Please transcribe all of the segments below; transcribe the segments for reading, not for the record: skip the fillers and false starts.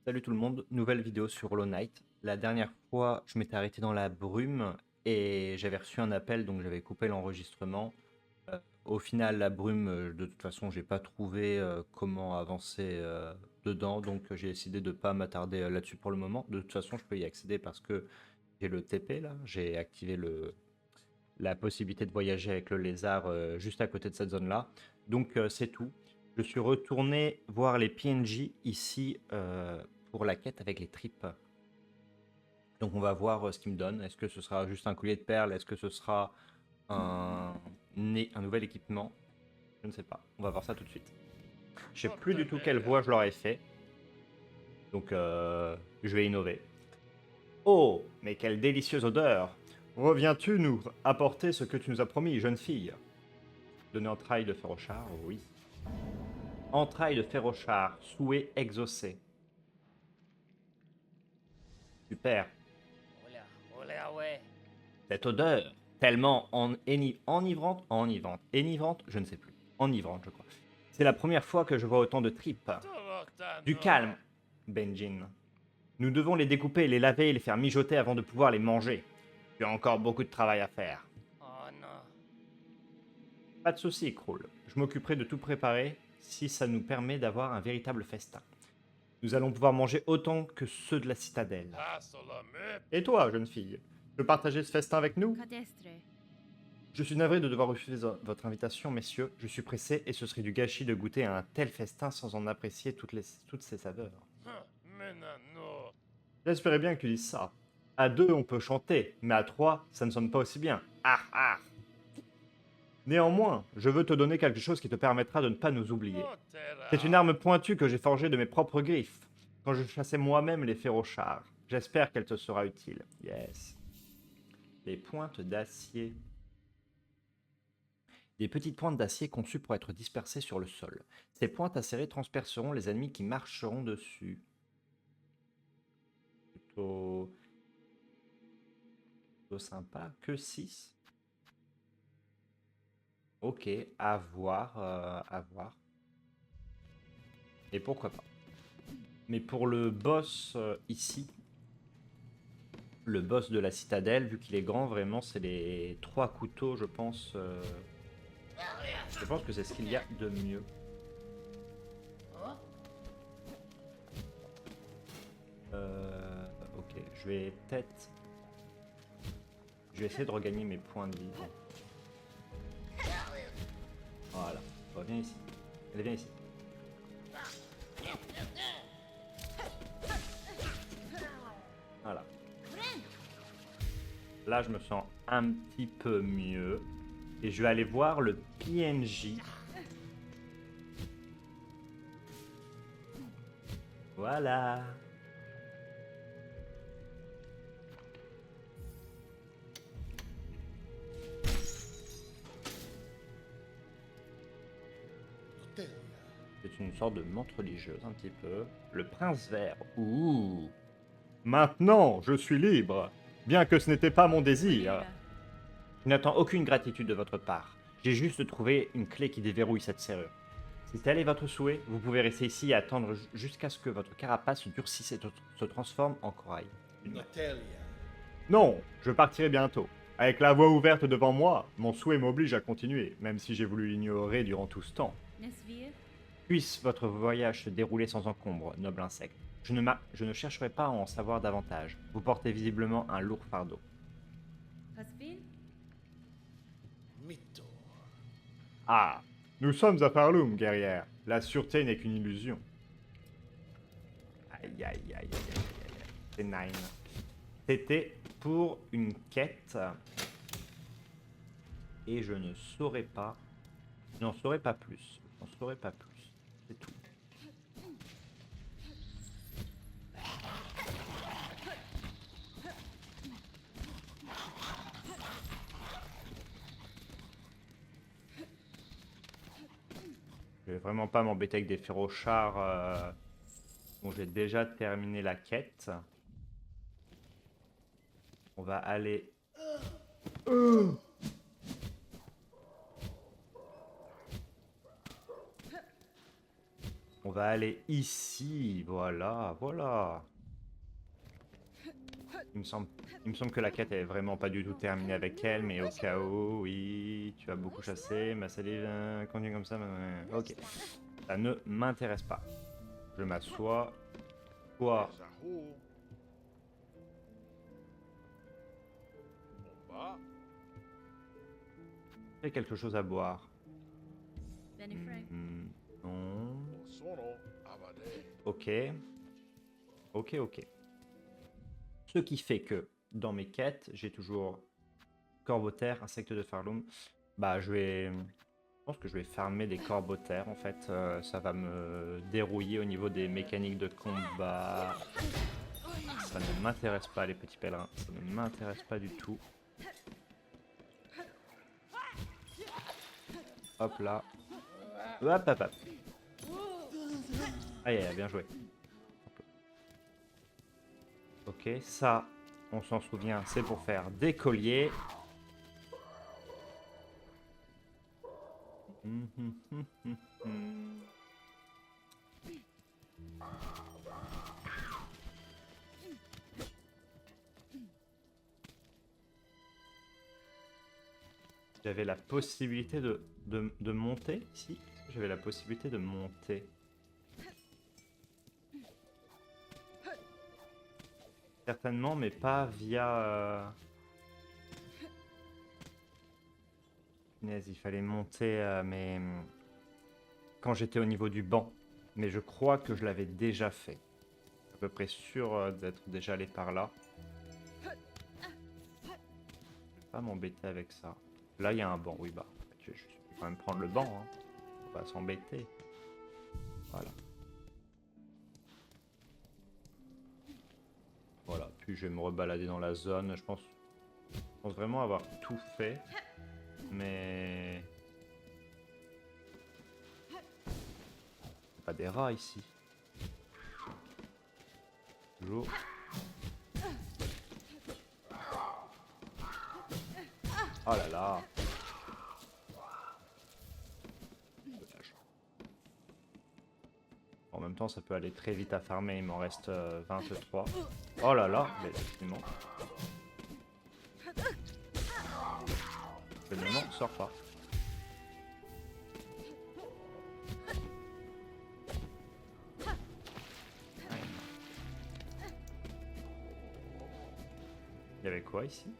Salut tout le monde, nouvelle vidéo sur Hollow Knight. La dernière fois, je m'étais arrêté dans la brume et j'avais reçu un appel, donc j'avais coupé l'enregistrement. Au final, la brume, de toute façon, j'ai pas trouvé comment avancer dedans, donc j'ai décidé de pas m'attarder là-dessus pour le moment. De toute façon, je peux y accéder parce que j'ai le TP là, j'ai activé la possibilité de voyager avec le lézard juste à côté de cette zone-là. Donc c'est tout. Je suis retourné voir les PNJ ici pour la quête avec les tripes. Donc on va voir ce qu'ils me donnent. Est-ce que ce sera juste un collier de perles? Est-ce que ce sera un, un nouvel équipement? Je ne sais pas. On va voir ça tout de suite. Je sais plus du tout quelle voie je leur ai fait. Donc je vais innover. Oh, mais quelle délicieuse odeur! Reviens-tu nous apporter ce que tu nous as promis, jeune fille? Donner entrailles de Férochard, oui. Entrailles de Férochard, souhait exaucé. Super. Hola, hola, ouais. Cette odeur, tellement enivrante, je ne sais plus. Enivrante, je crois. C'est la première fois que je vois autant de tripes. Du calme, Benjin. Nous devons les découper, les laver et les faire mijoter avant de pouvoir les manger. Tu as encore beaucoup de travail à faire. Oh non. Pas de souci, Krull. Je m'occuperai de tout préparer si ça nous permet d'avoir un véritable festin. Nous allons pouvoir manger autant que ceux de la citadelle. Et toi, jeune fille, tu veux partager ce festin avec nous? Cadestre. Je suis navré de devoir refuser votre invitation, messieurs. Je suis pressé et ce serait du gâchis de goûter à un tel festin sans en apprécier toutes ses saveurs. J'espérais bien que tu dises ça. À deux, on peut chanter, mais à trois, ça ne sonne pas aussi bien. Ah ah! Néanmoins, je veux te donner quelque chose qui te permettra de ne pas nous oublier. C'est une arme pointue que j'ai forgée de mes propres griffes, quand je chassais moi-même les férochards. J'espère qu'elle te sera utile. Yes. Les pointes d'acier. Des petites pointes d'acier conçues pour être dispersées sur le sol. Ces pointes acérées transperceront les ennemis qui marcheront dessus. Plutôt, plutôt sympa. Que 6. Ok, à voir, à voir. Et pourquoi pas. Mais pour le boss ici, le boss de la citadelle, vu qu'il est grand, vraiment, c'est les 3 couteaux, je pense. Je pense que c'est ce qu'il y a de mieux. Ok, je vais peut-être... Je vais essayer de regagner mes points de vie. Voilà, reviens ici. Allez, viens ici. Voilà. Là, je me sens un petit peu mieux. Et je vais aller voir le PNJ. Voilà. C'est une sorte de montre religieuse, un petit peu. Le prince vert. Ouh. Maintenant, je suis libre. Bien que ce n'était pas mon désir. Je n'attends aucune gratitude de votre part. J'ai juste trouvé une clé qui déverrouille cette serrure. Si tel est votre souhait, vous pouvez rester ici et attendre jusqu'à ce que votre carapace se durcisse et se transforme en corail. Non, je partirai bientôt. Avec la voie ouverte devant moi, mon souhait m'oblige à continuer, même si j'ai voulu l'ignorer durant tout ce temps. Nesvir. Puisse votre voyage se dérouler sans encombre, noble insecte. Je ne chercherai pas à en savoir davantage. Vous portez visiblement un lourd fardeau. Hasvin. Ah, nous sommes à Farloum, guerrière. La sûreté n'est qu'une illusion. Aïe, aïe, aïe, aïe, aïe, aïe, aïe. C'est nine. C'était pour une quête. Et je ne saurais pas. Je n'en saurais pas plus. Je n'en saurais pas plus. C'est tout. Je vais vraiment pas m'embêter avec des férochards. Bon, j'ai déjà terminé la quête. On va aller... On va aller ici. Voilà, voilà. Il me semble que la quête est vraiment pas du tout terminée avec elle, mais au cas où, oui, tu as beaucoup chassé, ma salive continue comme ça. Ok, ça ne m'intéresse pas. Je m'assois. Toi, fais quelque chose à boire. Benny Frank. Non. Ok. Ok, ok. Ce qui fait que dans mes quêtes, j'ai toujours corbeau-terre, insecte de Farloom. Bah, je pense que je vais farmer des corbeaux-terres. En fait, ça va me dérouiller au niveau des mécaniques de combat. Ça ne m'intéresse pas, les petits pèlerins. Ça ne m'intéresse pas du tout. Hop là. Hop, hop, hop. Aïe, aïe, bien joué. Ok, ça, on s'en souvient, c'est pour faire des colliers. J'avais la possibilité de monter ici. J'avais la possibilité de monter. Certainement, mais pas via... Punaise, il fallait monter, mais... Quand j'étais au niveau du banc. Mais je crois que je l'avais déjà fait. À peu près sûr d'être déjà allé par là. Je vais pas m'embêter avec ça. Là, il y a un banc, oui, bah. Je vais quand même prendre le banc, hein. Faut pas s'embêter. Voilà. Voilà, puis je vais me rebalader dans la zone. Je pense vraiment avoir tout fait. Mais... Pas des rats ici. Toujours. Oh là là. En même temps, ça peut aller très vite à farmer. Il m'en reste 23. Oh là là, mais effectivement. Le moment sort pas. Il y avait quoi ici?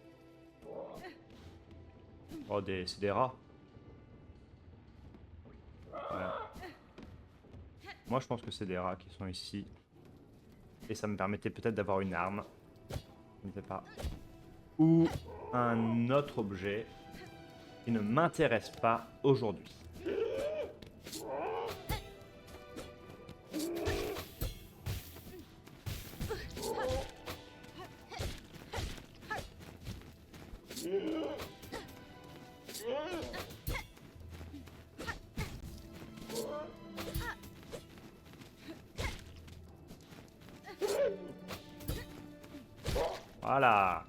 Oh, c'est des rats. Voilà. Moi, je pense que c'est des rats qui sont ici. Et ça me permettait peut-être d'avoir une arme. Je ne sais pas. Ou un autre objet qui ne m'intéresse pas aujourd'hui. Voilà.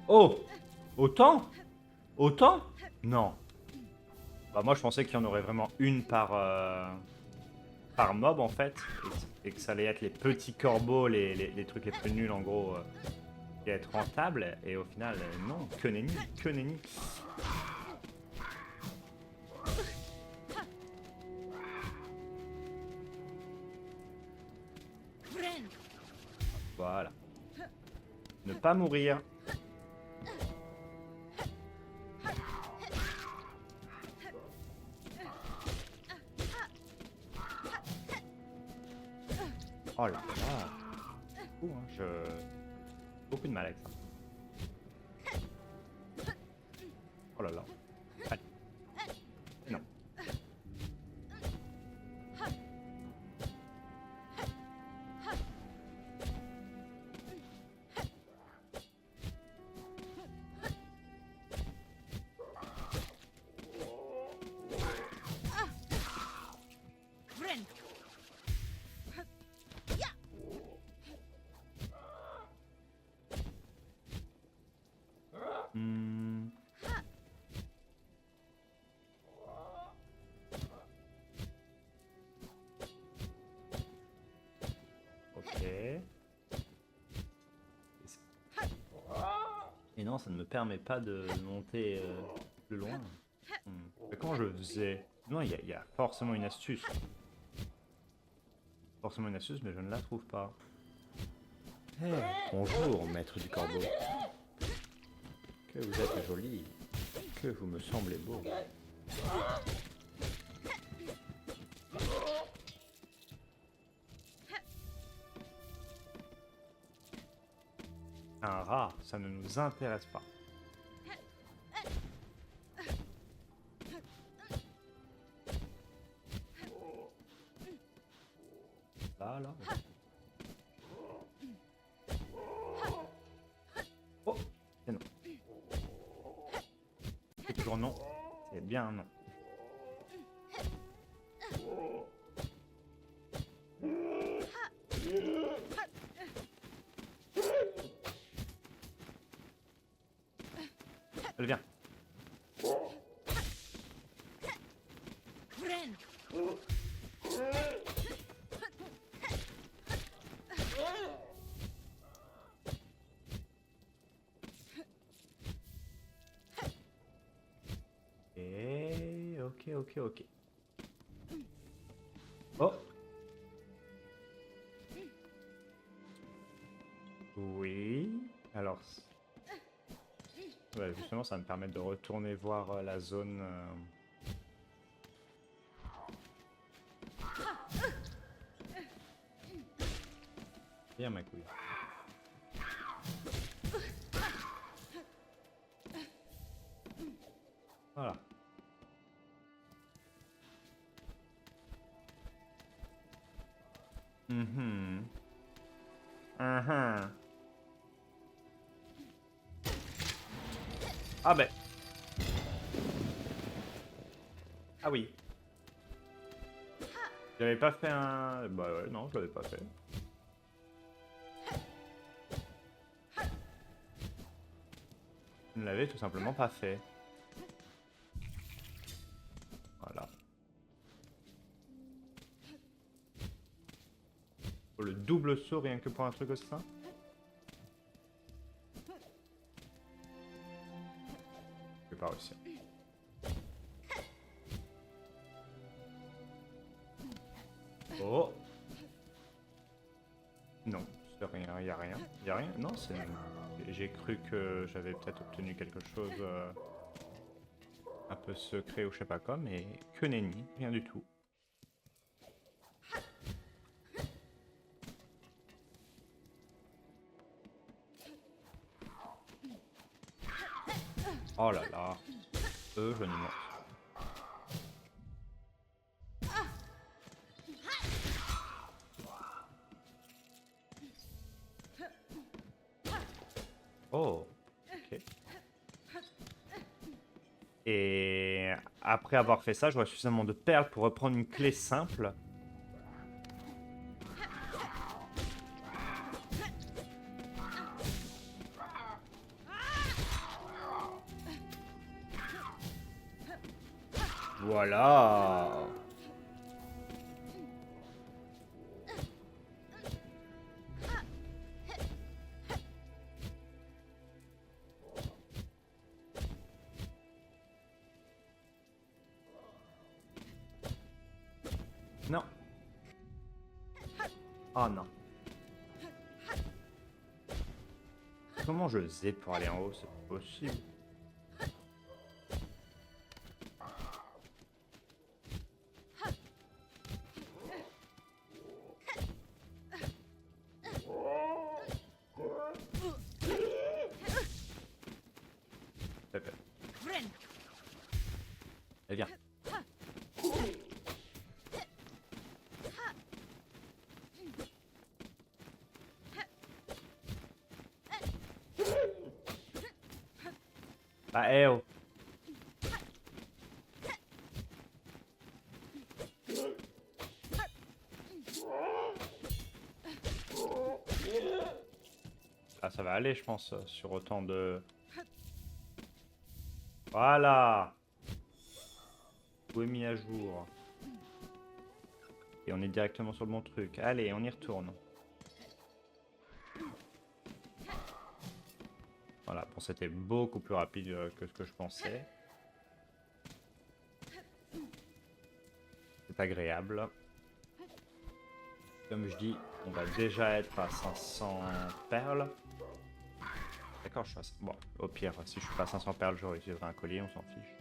Oh! Autant? Autant? Non. Bah moi je pensais qu'il y en aurait vraiment une par mob en fait. Et que ça allait être les petits corbeaux, les trucs les plus nuls en gros. Qui allaient être rentables. Et au final, non. Que nenni. Que nenni. Voilà. Ne pas mourir. Oh là là. Fou, hein, beaucoup de mal avec ça. Oh là là. Allez. Non. Et non, ça ne me permet pas de monter plus loin. Mais comment je faisais? Non, il y a forcément une astuce. Forcément une astuce, mais je ne la trouve pas. Bonjour, maître du corbeau. Que vous êtes joli. Que vous me semblez beau. Un rat, ça ne nous intéresse pas. Là. Oh, c'est non. C'est toujours non. C'est bien un non. Elle vient. Et ok. Oh. Oui. Alors. Ouais, justement, ça va me permet de retourner voir la zone. Viens, ma couille. Voilà. Ah ben. Ah oui. J'avais pas fait un... Bah ouais, non, je l'avais pas fait. Je ne l'avais tout simplement pas fait. Voilà. Pour le double saut rien que pour un truc aussi simple. Je vais pas réussir. Oh. Non, c'est rien, y a rien. Y a rien. Non, c'est... J'ai cru que j'avais peut-être obtenu quelque chose un peu secret ou je sais pas quoi, mais que nenni, rien du tout. Oh là là, je ne m'en... Oh, ok. Et après avoir fait ça, j'aurai suffisamment de perles pour reprendre une clé simple. Voilà. Non. Oh non. Comment je faisais pour aller en haut? C'est pas possible. Pepe. Elle vient. Bah, eh oh. Ah, ça va aller, je pense, sur autant de... Voilà. Tout est mis à jour. Et on est directement sur le bon truc. Allez, on y retourne. Voilà, bon, c'était beaucoup plus rapide que ce que je pensais. C'est agréable. Comme je dis, on va déjà être à 500 perles. D'accord, je suis à... Bon, au pire, si je suis pas à 500 perles, je réutiliserai un collier, on s'en fiche.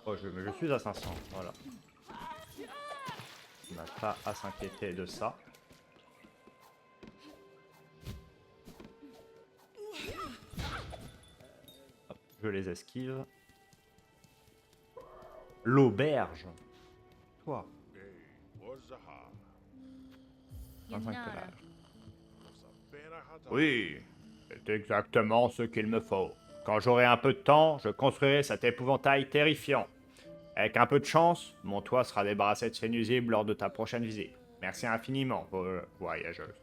Oh, je suis à 500, voilà. On n'a pas à s'inquiéter de ça. Hop, je les esquive. L'auberge. Toi, 25 Yannara. perles. Oui, c'est exactement ce qu'il me faut. Quand j'aurai un peu de temps, je construirai cet épouvantail terrifiant. Avec un peu de chance, mon toit sera débarrassé de ses nuisibles lors de ta prochaine visite. Merci infiniment, voyageuse.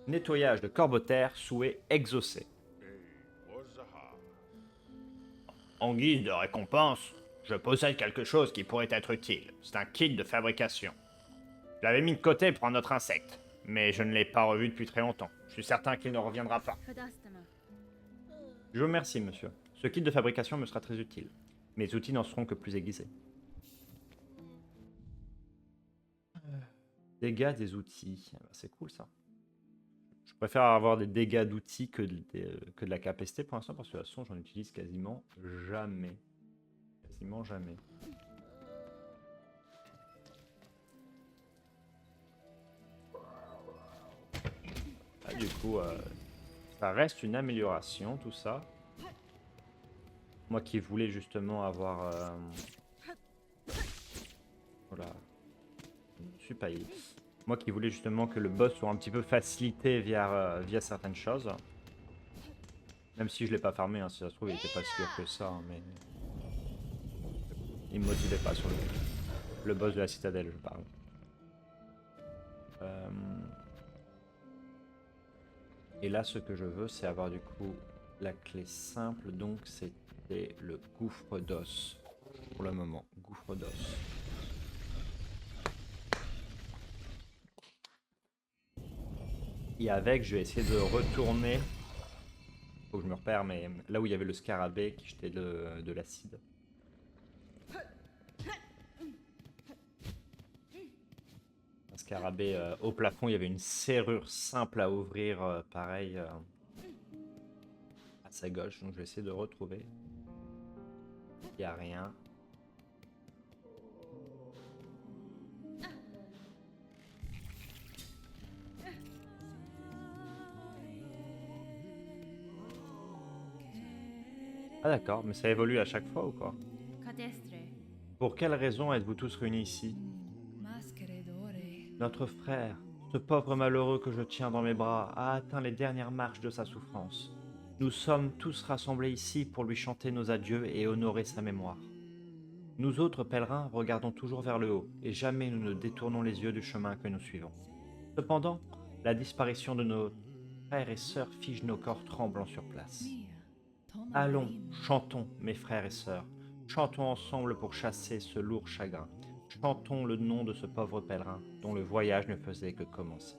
Nettoyage de corbeaux-terre, souhait exaucé. En guise de récompense, je possède quelque chose qui pourrait être utile. C'est un kit de fabrication. Je l'avais mis de côté pour un autre insecte, mais je ne l'ai pas revu depuis très longtemps. Je suis certain qu'il ne reviendra pas. Fadastama. Je vous remercie, monsieur. Ce kit de fabrication me sera très utile. Mes outils n'en seront que plus aiguisés. Dégâts des outils. Ah bah, c'est cool ça. Je préfère avoir des dégâts d'outils que de la capacité pour l'instant, parce que de toute façon, j'en utilise quasiment jamais. Quasiment jamais. Ah, du coup, ça reste une amélioration, tout ça. Moi qui voulais justement avoir... Voilà. Je suis pas Moi qui voulais justement que le boss soit un petit peu facilité via certaines choses. Même si je l'ai pas farmé, hein, si ça se trouve il était pas si dur que ça, hein, mais... Il me motivait pas sur le boss de la citadelle, je parle. Et là, ce que je veux, c'est avoir du coup la clé simple, donc c'était le gouffre d'os. Pour le moment, gouffre d'os. Et avec, je vais essayer de retourner. Faut que je me repère, mais là où il y avait le scarabée qui jetait de l'acide. Un scarabée au plafond, il y avait une serrure simple à ouvrir, pareil, à sa gauche. Donc je vais essayer de retrouver. Il n'y a rien. Ah d'accord, mais ça évolue à chaque fois ou quoi? Cadestre. Pour quelle raison êtes-vous tous réunis ici? Notre frère, ce pauvre malheureux que je tiens dans mes bras, a atteint les dernières marches de sa souffrance. Nous sommes tous rassemblés ici pour lui chanter nos adieux et honorer sa mémoire. Nous autres pèlerins regardons toujours vers le haut, et jamais nous ne détournons les yeux du chemin que nous suivons. Cependant, la disparition de nos frères et sœurs fige nos corps tremblants sur place. Allons, chantons, mes frères et sœurs, chantons ensemble pour chasser ce lourd chagrin. Chantons le nom de ce pauvre pèlerin dont le voyage ne faisait que commencer.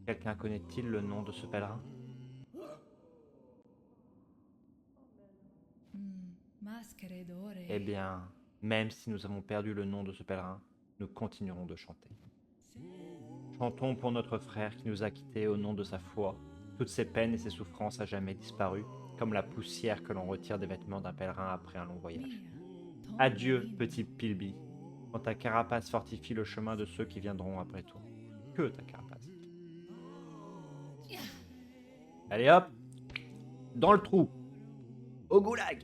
Quelqu'un connaît-il le nom de ce pèlerin? Eh bien, même si nous avons perdu le nom de ce pèlerin, nous continuerons de chanter. Chantons pour notre frère qui nous a quittés au nom de sa foi. Toutes ses peines et ses souffrances à jamais disparues, comme la poussière que l'on retire des vêtements d'un pèlerin après un long voyage. Adieu, petit Pilby, quand ta carapace fortifie le chemin de ceux qui viendront après toi. Que ta carapace. Allez hop, dans le trou, au goulag.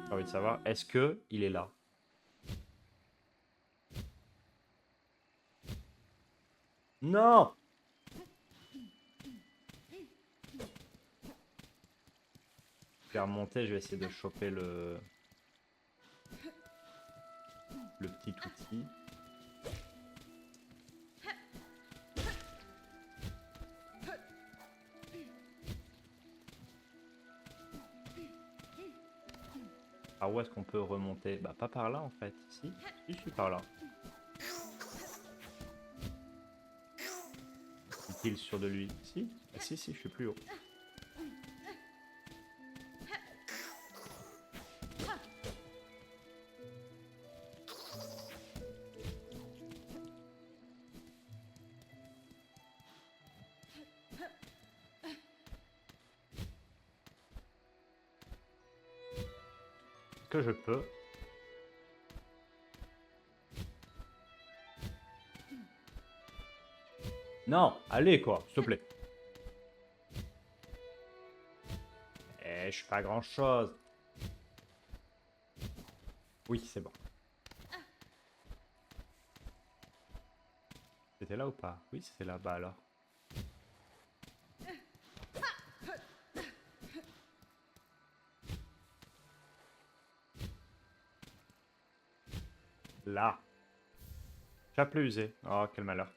J'ai envie de savoir, est-ce que il est là? Non! Je vais remonter, je vais essayer de choper le petit outil. Par où est-ce qu'on peut remonter? Bah pas par là en fait. Si, par là. Est-il sûr de lui? Si. Ah, si, je suis plus haut. Est-ce que je peux? Non, allez quoi, s'il te plaît. Eh, je suis pas grand chose. Oui, c'est bon. C'était là ou pas? Oui, c'était là. Bah alors. Là. Chapelet usé. Oh, quel malheur.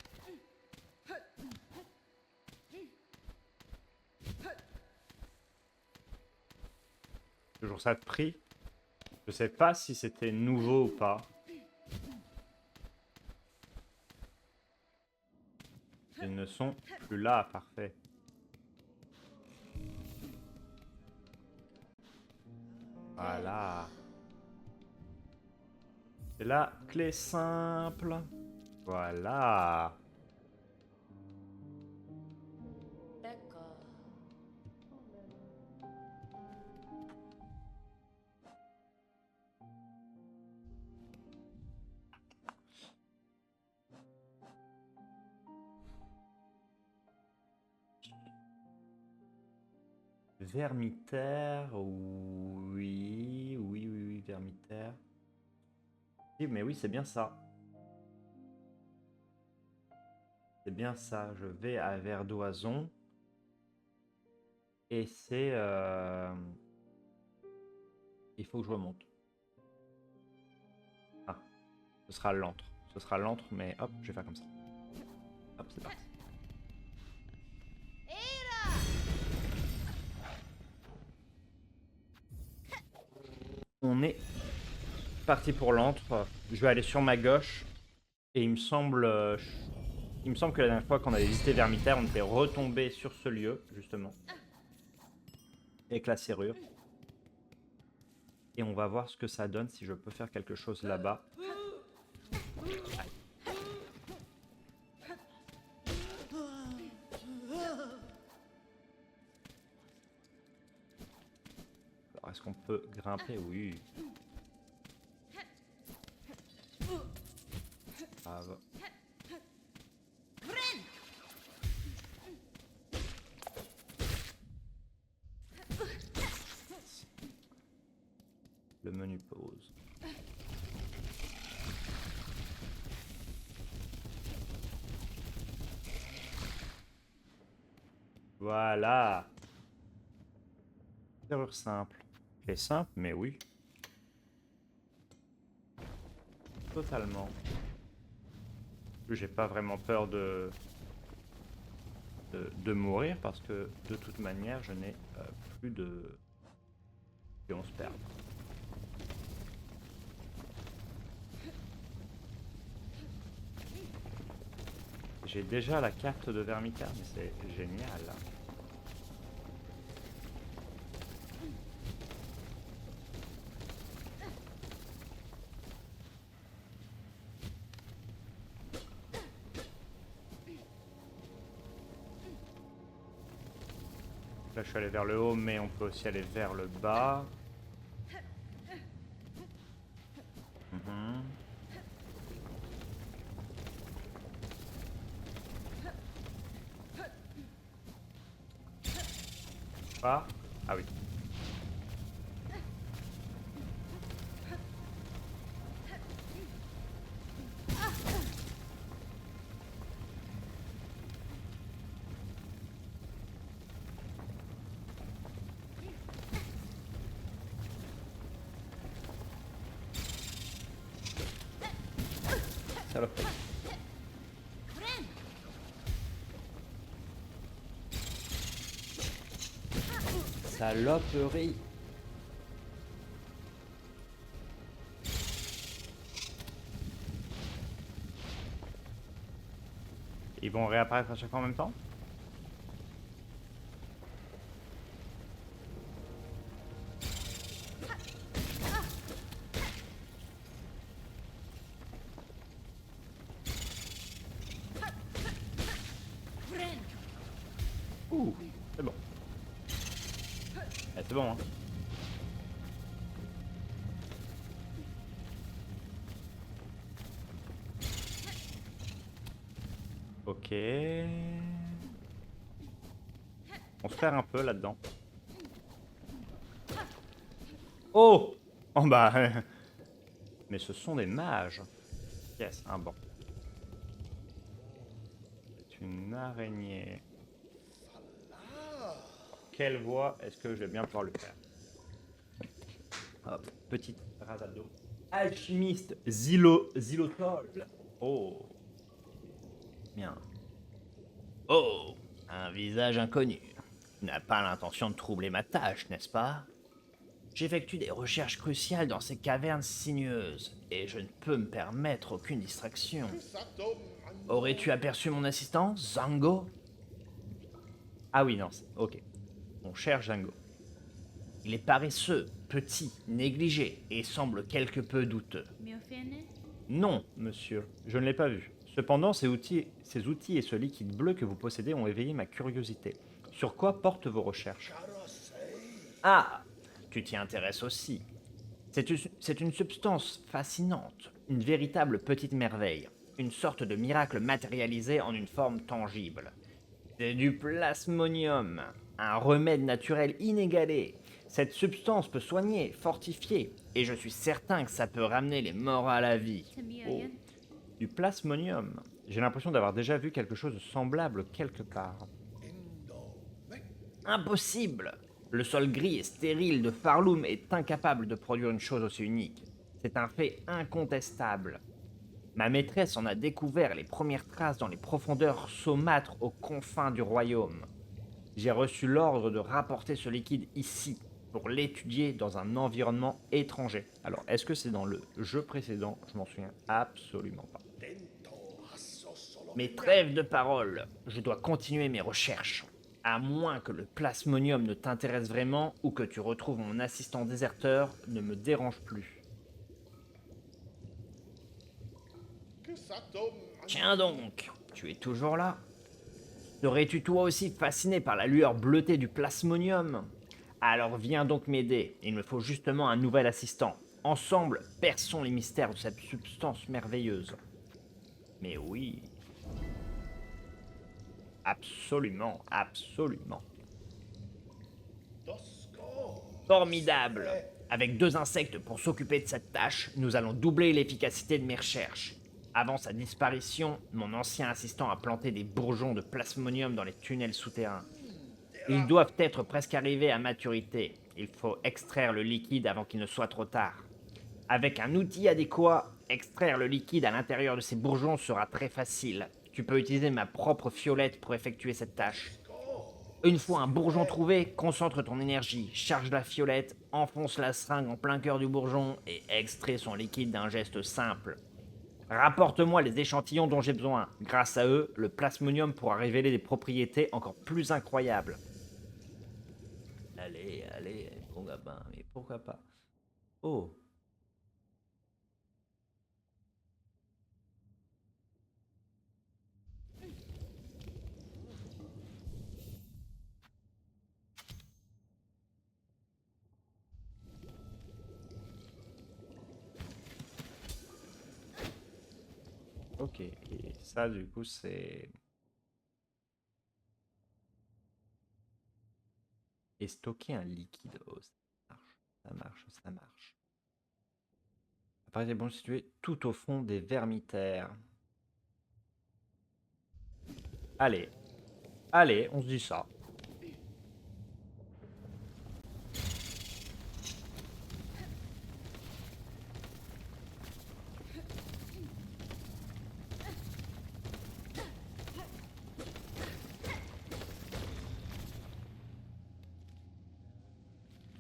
Toujours ça de prix. Je sais pas si c'était nouveau ou pas. Ils ne sont plus là, parfait. Voilà. C'est la clé simple. Voilà. D'accord. Vermitaire, oui, vermitaire. Oui, mais oui, c'est bien ça. C'est bien ça. Je vais à Verdoison. Et c'est... Il faut que je remonte. Ah, ce sera l'antre. Ce sera l'antre, mais hop, je vais faire comme ça. Hop, c'est parti. On est parti pour l'antre. Je vais aller sur ma gauche. Et il me semble que la dernière fois qu'on avait visité Vermitaire, on était retombé sur ce lieu, justement. Avec la serrure. Et on va voir ce que ça donne, si je peux faire quelque chose là-bas. Alors, est-ce qu'on peut grimper? Oui. Ah, bah. Le menu pause. Voilà. Serrure simple. C'est simple, mais oui. Totalement. J'ai pas vraiment peur de mourir parce que de toute manière, je n'ai plus de... Et on se perd. J'ai déjà la carte de Vermitaire, mais c'est génial. Là, je suis allé vers le haut, mais on peut aussi aller vers le bas. Ah, ah oui. Saloperie. Saloperie. vont réapparaître à chaque fois en même temps? Ouh, c'est bon. C'est bon, hein. Ok. On se perd un peu là-dedans. Oh! Oh bah... Mais ce sont des mages. Yes, un banc. C'est une araignée. Quelle voix est-ce que je vais bien pouvoir le faire? Hop, petite rasade d'eau. Alchimiste Xylotol. Oh. Bien. Oh, un visage inconnu. Tu n'as pas l'intention de troubler ma tâche, n'est-ce pas? J'effectue des recherches cruciales dans ces cavernes sinueuses, et je ne peux me permettre aucune distraction. Aurais-tu aperçu mon assistant, Zango? Ah oui, non, ok. On cherche Zango. Il est paresseux, petit, négligé, et semble quelque peu douteux. Miofene? Non, monsieur, je ne l'ai pas vu. Cependant, ces outils et ce liquide bleu que vous possédez ont éveillé ma curiosité. Sur quoi portent vos recherches? Ah, tu t'y intéresses aussi. C'est une substance fascinante, une véritable petite merveille, une sorte de miracle matérialisé en une forme tangible. C'est du plasmonium, un remède naturel inégalé. Cette substance peut soigner, fortifier, et je suis certain que ça peut ramener les morts à la vie. Tamiayan? Du plasmonium. J'ai l'impression d'avoir déjà vu quelque chose de semblable quelque part. Impossible! Le sol gris et stérile de Farloum est incapable de produire une chose aussi unique. C'est un fait incontestable. Ma maîtresse en a découvert les premières traces dans les profondeurs saumâtres aux confins du royaume. J'ai reçu l'ordre de rapporter ce liquide ici, pour l'étudier dans un environnement étranger. Alors, est-ce que c'est dans le jeu précédent? Je m'en souviens absolument pas. Mais trêve de parole, je dois continuer mes recherches. À moins que le plasmonium ne t'intéresse vraiment ou que tu retrouves mon assistant déserteur, ne me dérange plus. Tiens donc, tu es toujours là? Serais-tu toi aussi fasciné par la lueur bleutée du plasmonium? Alors viens donc m'aider, il me faut justement un nouvel assistant. Ensemble, perçons les mystères de cette substance merveilleuse. Mais oui, absolument, absolument. Formidable! Avec 2 insectes pour s'occuper de cette tâche, nous allons doubler l'efficacité de mes recherches. Avant sa disparition, mon ancien assistant a planté des bourgeons de plasmonium dans les tunnels souterrains. Ils doivent être presque arrivés à maturité. Il faut extraire le liquide avant qu'il ne soit trop tard. Avec un outil adéquat, extraire le liquide à l'intérieur de ces bourgeons sera très facile. Tu peux utiliser ma propre fiolette pour effectuer cette tâche. Une fois un bourgeon trouvé, concentre ton énergie, charge la fiolette, enfonce la seringue en plein cœur du bourgeon et extrais son liquide d'un geste simple. Rapporte-moi les échantillons dont j'ai besoin. Grâce à eux, le plasmonium pourra révéler des propriétés encore plus incroyables. Allez, allez, bon gamin, mais pourquoi pas? Oh. Ok, et ça du coup c'est... Et stocker un liquide. Oh, ça marche, ça marche, ça marche. Apparaît bon situé tout au fond des vermitaires. Allez, allez, on se dit ça.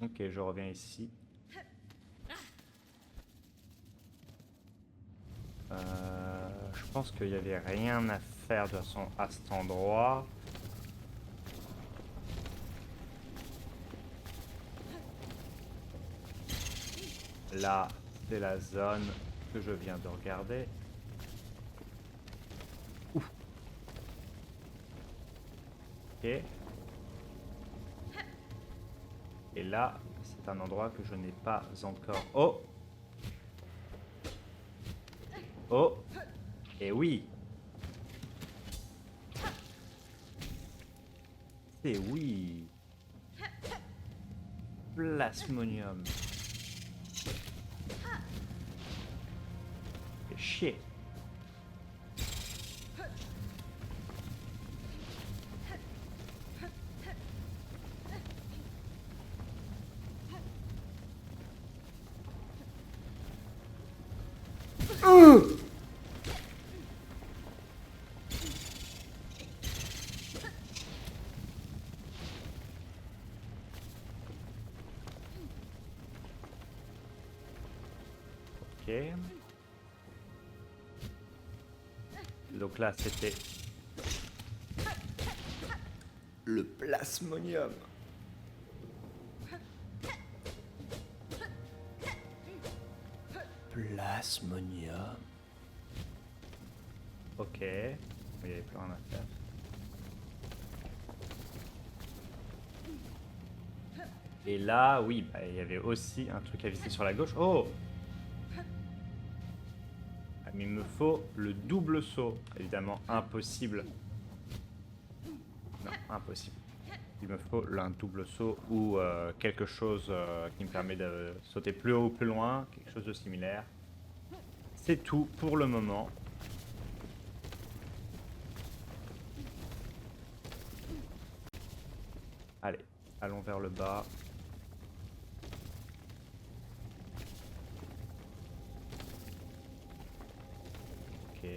Ok, je reviens ici. Je pense qu'il n'y avait rien à faire de toute façon à cet endroit. Là, c'est la zone que je viens de regarder. Ouf. Ok. Et là, c'est un endroit que je n'ai pas encore... Oh! Oh! Et oui! C'est oui! Plasmonium. Fais chier. Ok. Donc là, c'était le plasmonium. Plasmonium. Ok. Il n'y avait plus rien à faire. Et là, oui, bah, il y avait aussi un truc à visiter sur la gauche. Oh! Ah, mais il me faut le double saut. Évidemment, impossible. Non, impossible. Il me faut un double saut ou quelque chose qui me permet de sauter plus haut ou plus loin. Quelque chose de similaire. C'est tout pour le moment. Allez, allons vers le bas. Ok.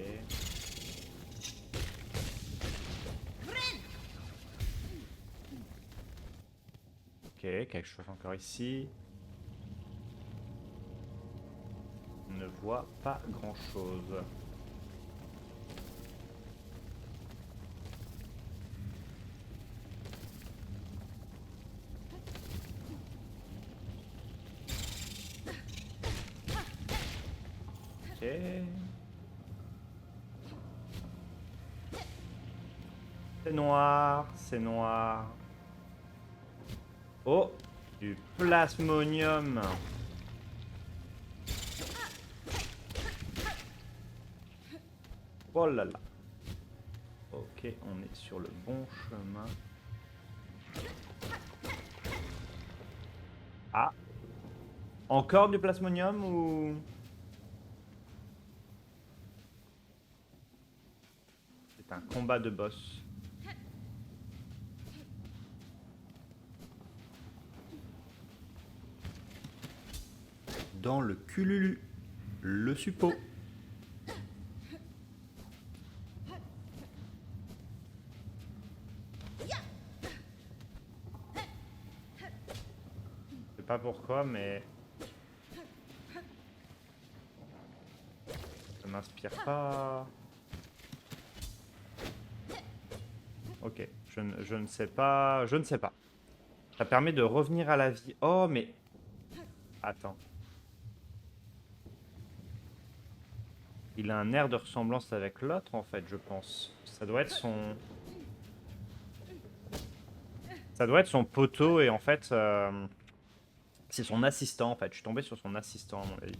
Ok, quelque chose encore ici. On ne voit pas grand chose. Ok. C'est noir, c'est noir. Oh, du plasmonium. Oh là là. Ok, on est sur le bon chemin. Ah. Encore du plasmonium ou... C'est un combat de boss. Dans le cululu. Le suppôt. Je sais pas pourquoi, mais... ça m'inspire pas... Ok, je ne sais pas... Je ne sais pas. Ça permet de revenir à la vie. Oh, mais... Attends. Il a un air de ressemblance avec l'autre, en fait, je pense. Ça doit être son... Ça doit être son poteau, et en fait... c'est son assistant, en fait. Je suis tombé sur son assistant, à mon avis.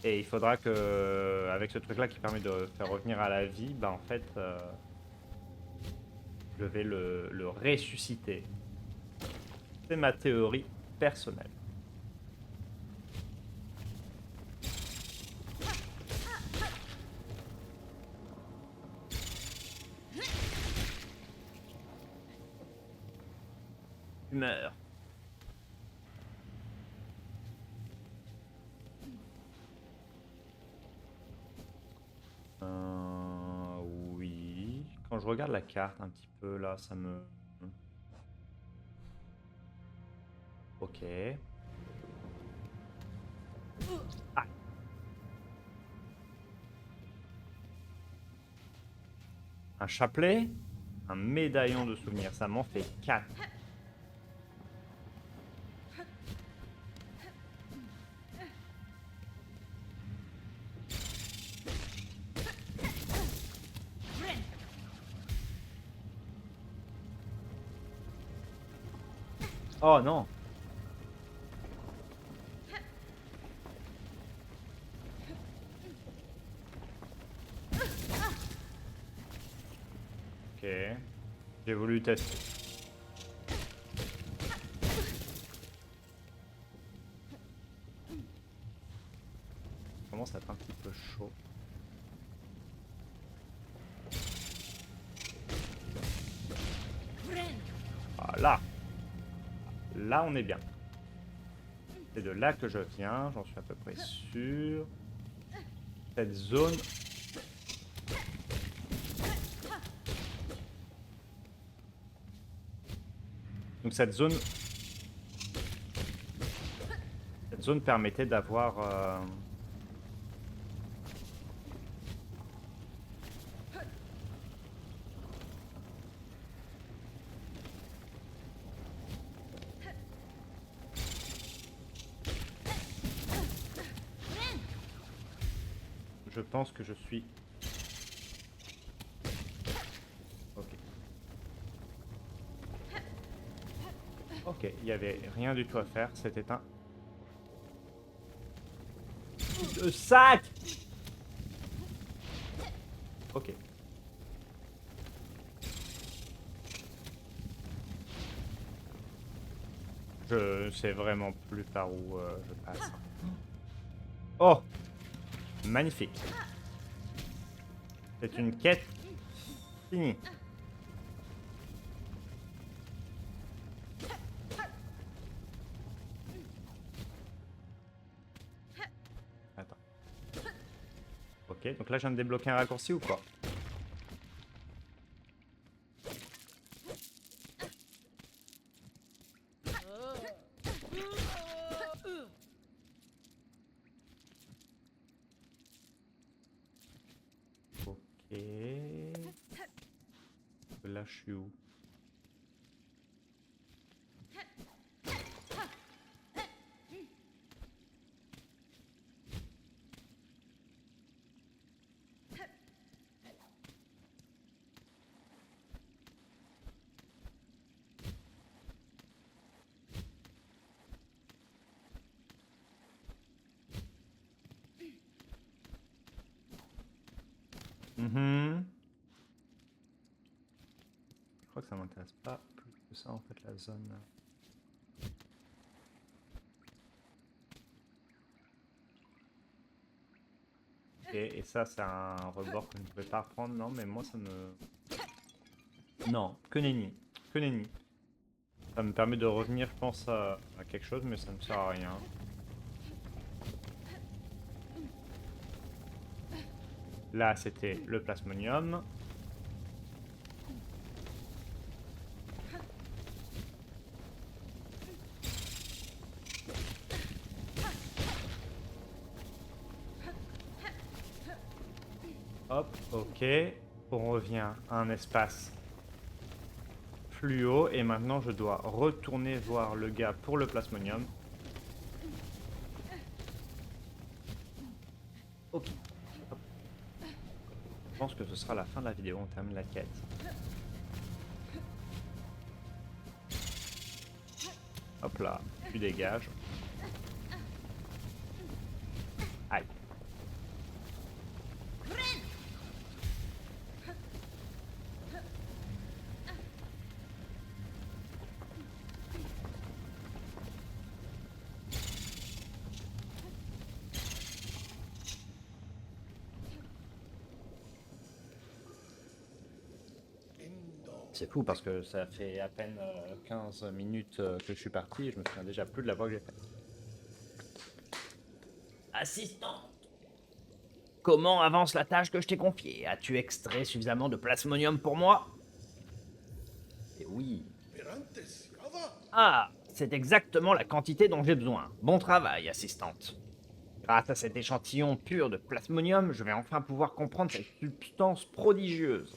Et il faudra que... Avec ce truc-là qui permet de faire revenir à la vie, bah en fait... je vais le ressusciter. C'est ma théorie personnelle. Tu meurs. Oui. Quand je regarde la carte un petit peu, là, ça me... Ok. Ah. Un chapelet, un médaillon de souvenir, ça m'en fait 4. Oh non. Ok. J'ai voulu tester. Ça commence à être un petit peu chaud. Voilà. Là, on est bien. C'est de là que je viens, j'en suis à peu près sûr. Cette zone... Donc cette zone permettait d'avoir... Je pense que je suis... Ok. Ok, il n'y avait rien du tout à faire, c'était un... De sac. Ok. Je sais vraiment plus par où je passe. Oh! Magnifique. C'est une quête finie. Attends. Ok, donc là je viens de débloquer un raccourci ou quoi? Ok. Là je suis où? Je crois que ça m'intéresse pas plus que ça en fait la zone. Et ça c'est un rebord que je ne pouvais pas reprendre, non mais moi ça me... Non, que nenni. Que nenni. Ça me permet de revenir je pense à quelque chose mais ça ne sert à rien. Là c'était le plasmonium. Hop, ok. On revient à un espace fluo et maintenant je dois retourner voir le gars pour le plasmonium. Ok. Hop. Je pense que ce sera la fin de la vidéo, on termine la quête. Hop là, tu dégages. Aïe. C'est fou parce que ça fait à peine 15 minutes que je suis parti et je me souviens déjà plus de la voix que j'ai faite. Assistante, comment avance la tâche que je t'ai confiée? As-tu extrait suffisamment de plasmonium pour moi? Et oui. Ah, c'est exactement la quantité dont j'ai besoin. Bon travail, assistante. Grâce à cet échantillon pur de plasmonium, je vais enfin pouvoir comprendre cette substance prodigieuse.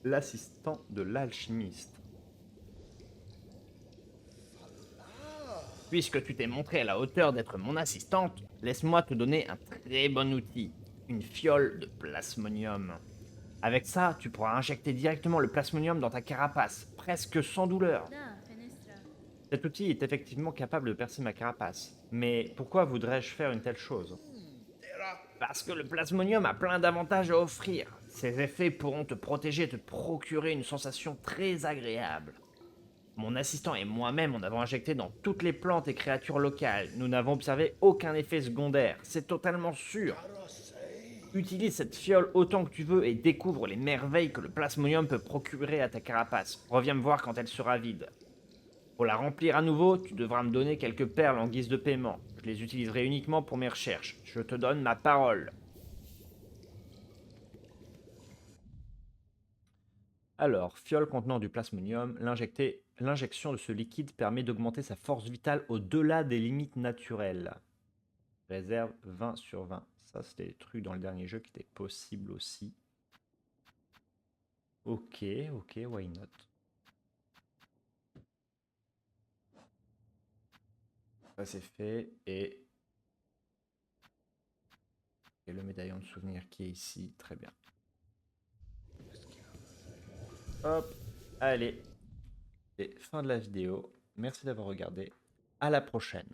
l'assistant de l'alchimiste. Puisque tu t'es montré à la hauteur d'être mon assistante, laisse-moi te donner un très bon outil, une fiole de plasmonium. Avec ça, tu pourras injecter directement le plasmonium dans ta carapace, presque sans douleur. Da, fenestra. Cet outil est effectivement capable de percer ma carapace. Mais pourquoi voudrais-je faire une telle chose? Parce que le plasmonium a plein d'avantages à offrir. Ses effets pourront te protéger et te procurer une sensation très agréable. Mon assistant et moi-même en avons injecté dans toutes les plantes et créatures locales. Nous n'avons observé aucun effet secondaire. C'est totalement sûr. Utilise cette fiole autant que tu veux et découvre les merveilles que le plasmonium peut procurer à ta carapace. Reviens me voir quand elle sera vide. Pour la remplir à nouveau, tu devras me donner quelques perles en guise de paiement. Je les utiliserai uniquement pour mes recherches. Je te donne ma parole. Alors, fiole contenant du plasmonium, l'injection de ce liquide permet d'augmenter sa force vitale au-delà des limites naturelles. Réserve 20 sur 20. Ça, c'était des trucs dans le dernier jeu qui étaient possibles aussi. Ok, why not? Ça c'est fait et le médaillon de souvenir qui est ici, très bien. Hop, allez, c'est fin de la vidéo. Merci d'avoir regardé. À la prochaine.